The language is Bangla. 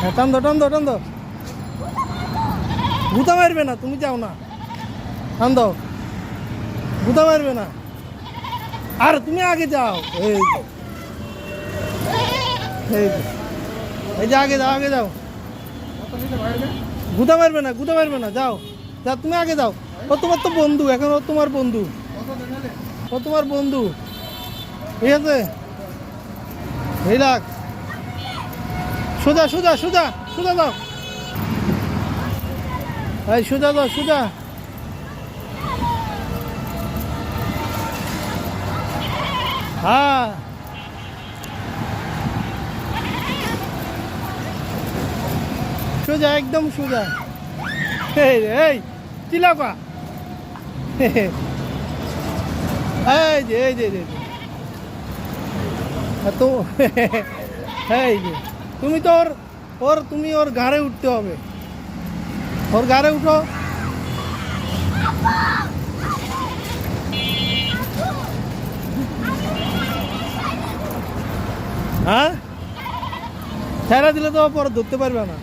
হ্যাঁ, টান দো টান দো টান দো। গুতা মারবে না, তুমি যাও না। টান দাও, গুতা মারবে না। আর তুমি আগে যাও। এই তো, এই তো, এই যে আগে যাও, আগে যাও। গুতা মারবে না, গুতা মারবে না, যাও। যা, তুমি আগে যাও। ও তোমার তো বন্ধু, এখন ও তোমার বন্ধু, ও তোমার বন্ধু, ঠিক আছে? রিল্যাক্স। সোজা সোজা সোজা সোজা দাও। এই সোজা দাও, সোজা। হ্যাঁ, সোজা, একদম সোজা। এই রে, এই চিলাকা। এই যে, এই যে, এই যে। তো এই যে, তুমি তো তুমি ওর ঘাড়ে উঠতে হবে। ওর ঘাড়ে উঠো। হ্যাঁ, ছেড়ে দিলে তো পরে ধরতে পারবে না।